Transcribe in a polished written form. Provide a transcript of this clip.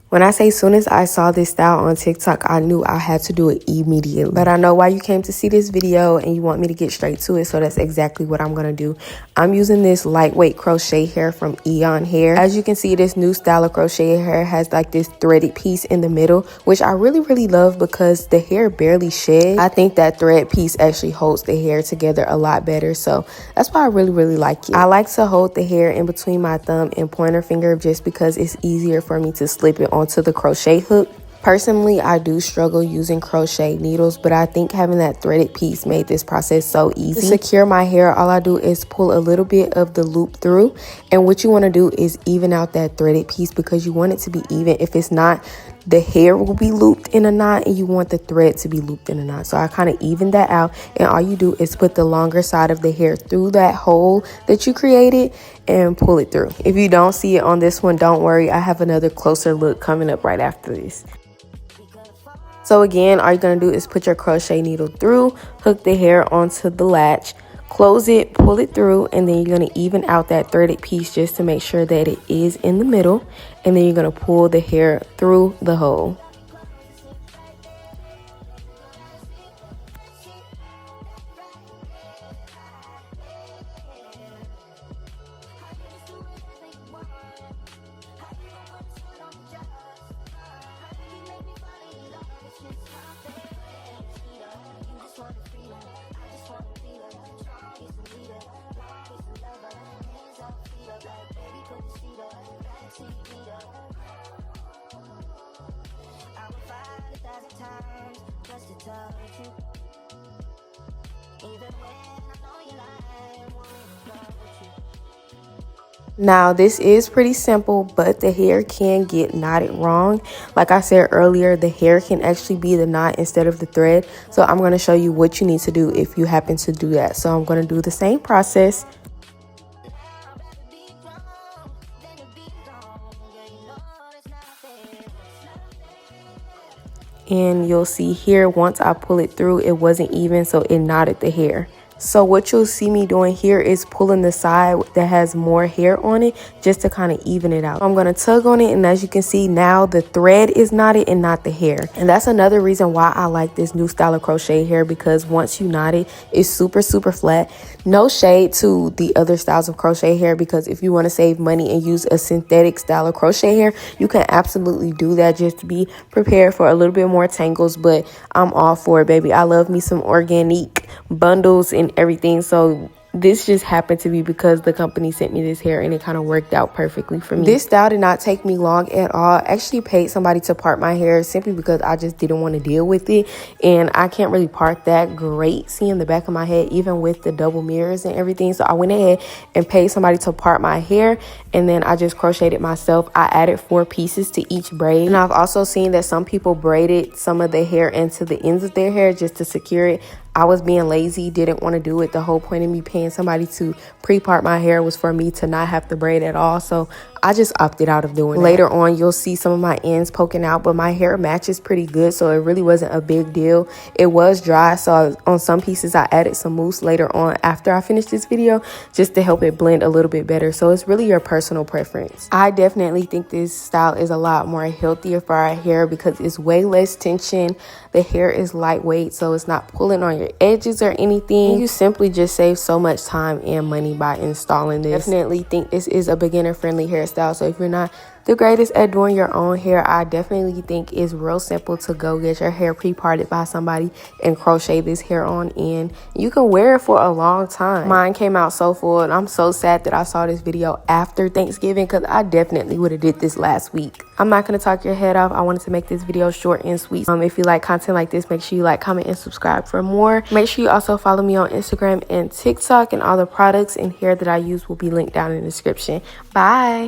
When I say soon as I saw this style on TikTok, I knew I had to do it immediately. But I know why you came to see this video and you want me to get straight to it, so that's exactly what I'm going to do. I'm using this lightweight crochet hair from EayonHair. As you can see, this new style of crochet hair has like this threaded piece in the middle, which I really love because the hair barely sheds. I think that thread piece actually holds the hair together a lot better, so that's why I really like it. I like to hold the hair in between my thumb and pointer finger just because it's easier for me to slip it onto the crochet hook. Personally, I do struggle using crochet needles, but I think having that threaded piece made this process so easy. To secure my hair, all I do is pull a little bit of the loop through, and what you want to do is even out that threaded piece because you want it to be even. If it's not, the hair will be looped in a knot and you want the thread to be looped in a knot. So I kind of even that out, and all you do is put the longer side of the hair through that hole that you created and pull it through. If you don't see it on this one, don't worry, I have another closer look coming up right after this. So again, all you're going to do is put your crochet needle through, hook the hair onto the latch, close it, pull it through, and then you're going to even out that threaded piece just to make sure that it is in the middle, and then you're going to pull the hair through the hole. Now this is pretty simple, but the hair can get knotted wrong. Like I said earlier, the hair can actually be the knot instead of the thread. So I'm going to show you what you need to do if you happen to do that. So I'm going to do the same process. And you'll see here, once I pull it through, it wasn't even, so it knotted the hair. So what you'll see me doing here is pulling the side that has more hair on it just to kind of even it out. I'm going to tug on it, and as you can see now, the thread is knotted and not the hair. And that's another reason why I like this new style of crochet hair, because once you knot it, it's super flat. No shade to the other styles of crochet hair, because if you want to save money and use a synthetic style of crochet hair, you can absolutely do that just to be prepared for a little bit more tangles. But I'm all for it, baby. I love me some organic bundles and everything, so this just happened to be because the company sent me this hair and it kind of worked out perfectly for me. This style did not take me long at all. I actually paid somebody to part my hair simply because I just didn't want to deal with it, and I can't really part that great seeing the back of my head even with the double mirrors and everything. So I went ahead and paid somebody to part my hair, and then I just crocheted myself. I added 4 pieces to each braid, and I've also seen that some people braided some of the hair into the ends of their hair just to secure it. I was being lazy, didn't want to do it. The whole point of me paying somebody to pre-part my hair was for me to not have to braid at all. So I just opted out of doing it. Later on, you'll see some of my ends poking out, but my hair matches pretty good, so it really wasn't a big deal. It was dry, so on some pieces I added some mousse later on after I finished this video just to help it blend a little bit better. So it's really your personal preference. I definitely think this style is a lot more healthier for our hair because it's way less tension. The hair is lightweight, so it's not pulling on your edges or anything. You simply just save so much time and money by installing this. Definitely think this is a beginner friendly hairstyle, so if you're not the greatest at doing your own hair, I definitely think it's real simple to go get your hair pre-parted by somebody and crochet this hair on in. You can wear it for a long time. Mine came out so full, and I'm so sad that I saw this video after Thanksgiving because I definitely would have did this last week. I'm not going to talk your head off. I wanted to make this video short and sweet. If you like content like this, make sure you like, comment, and subscribe for more. Make sure you also follow me on Instagram and TikTok, and all the products and hair that I use will be linked down in the description. Bye.